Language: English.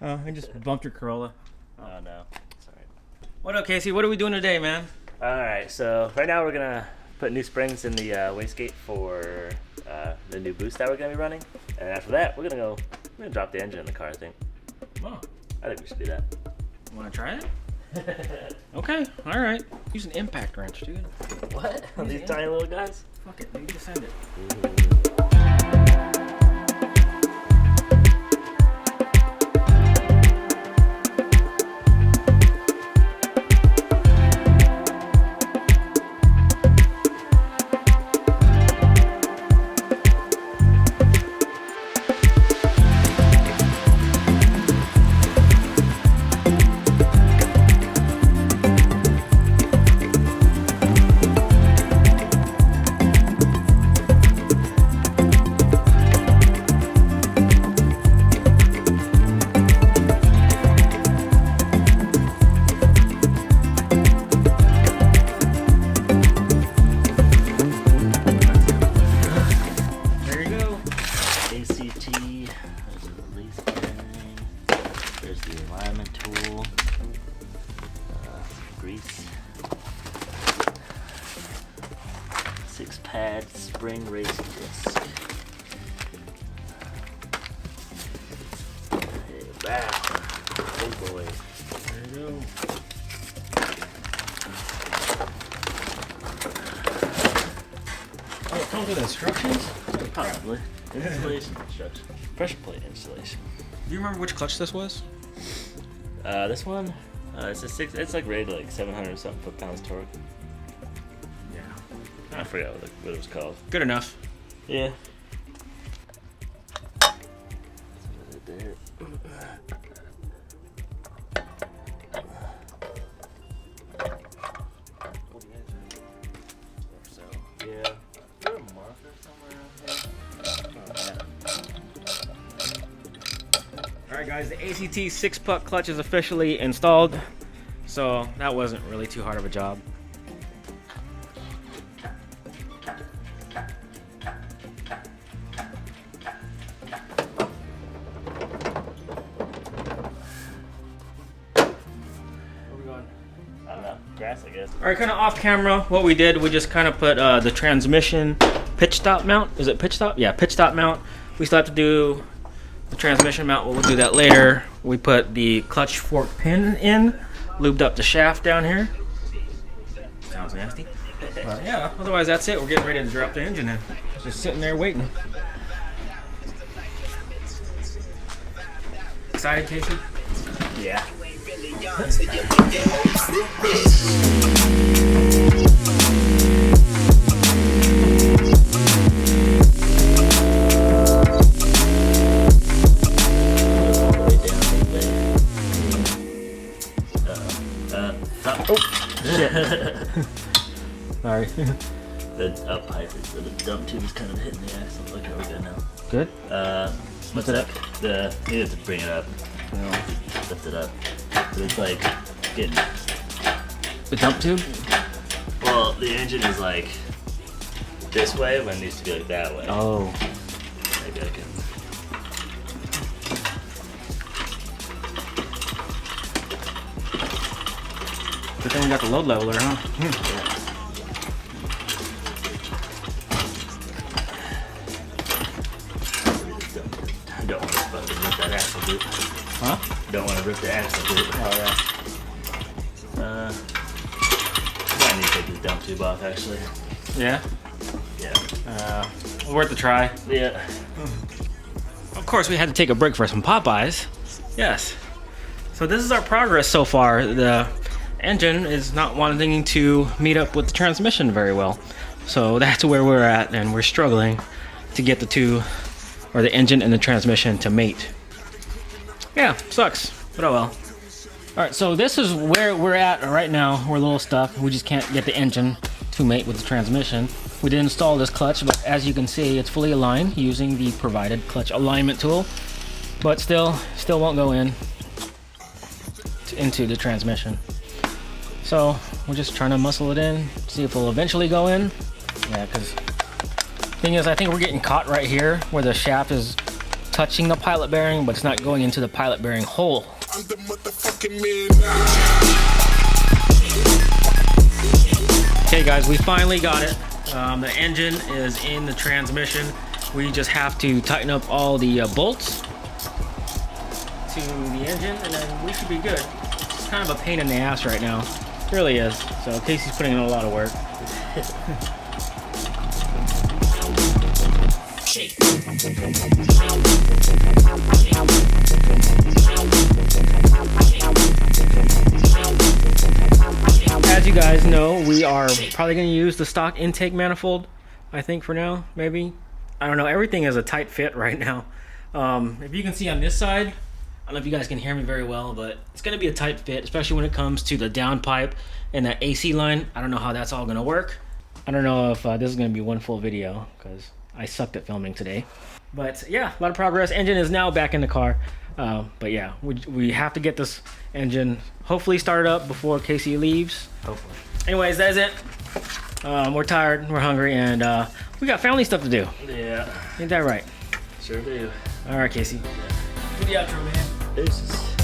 Oh, I just bumped your Corolla. Oh no, sorry. What up, Casey? What are we doing today, man? Alright, so right now we're gonna put new springs in the wastegate for the new boost that we're gonna be running. And after that, we're gonna drop the engine in the car, I think. Oh, I think we should do that. wanna try it? Okay, alright. Use an impact wrench, dude. What? These tiny little guys? Fuck it, maybe send it. Pad spring racing disc. Hey, wow. Oh boy. There you go. Oh, it comes with instructions? Probably. Installation instructions. Pressure plate installation. Do you remember which clutch this was? This one, it's like rated like 700 something foot-pounds torque. I forgot what it was called. Good enough. Yeah. Alright guys, the ACT 6-puck clutch is officially installed. So that wasn't really too hard of a job. Grass, I guess. Alright, kind of off camera, what we did, we just kind of put the transmission pitch stop mount. Is it pitch stop? Yeah, pitch stop mount. We still have to do the transmission mount, but we'll do that later. We put the clutch fork pin in, lubed up the shaft down here. Sounds nasty. But yeah, otherwise that's it. We're getting ready to drop the engine in. Just sitting there waiting. Excited, Casey? Yeah. Oh, shit. Sorry. The up pipe is the dump tube is kind of hitting the axle. Look how we're good now. Good? What's it up? You have to bring it up. Lift it up. So it's like getting the dump tube? Well, the engine is like this way when it needs to be like that way. Oh. Maybe I can. But then we got the load leveler, huh? Yeah. Don't want to fucking rip that axle boot. Huh? Don't want to rip the axle boot. Oh, yeah. I need to take this dump tube off, actually. Yeah? Yeah. Worth a try. Yeah. Of course, we had to take a break for some Popeyes. Yes. So this is our progress so far. The engine is not wanting to meet up with the transmission very well. So that's where we're at, and we're struggling to get the two, or the engine and the transmission, to mate. Yeah, sucks, but oh well. Alright, so this is where we're at right now. We're a little stuck. We just can't get the engine to mate with the transmission. We did install this clutch, but as you can see, it's fully aligned using the provided clutch alignment tool. But still won't go into the transmission. So we're just trying to muscle it in, see if it'll eventually go in. Yeah, because thing is, I think we're getting caught right here where the shaft is touching the pilot bearing, but it's not going into the pilot bearing hole. I'm the motherfucking man. Okay guys, we finally got it. The engine is in the transmission. We just have to tighten up all the bolts to the engine, and then we should be good. It's kind of a pain in the ass right now. It really is. So Casey's putting in a lot of work. As you guys know, we are probably going to use the stock intake manifold, I think, for now, maybe. I don't know, everything is a tight fit right now. If you can see on this side, I don't know if you guys can hear me very well, but it's going to be a tight fit, especially when it comes to the downpipe and that AC line. I don't know how that's all going to work. I don't know if this is going to be one full video, because I sucked at filming today. But yeah, a lot of progress. Engine is now back in the car. But yeah, we have to get this engine hopefully started up before Casey leaves. Hopefully. Anyways, that's it. We're tired, we're hungry, and we got family stuff to do. Yeah. Ain't that right? Sure do. All right, Casey. Do the outro, man. Deuces.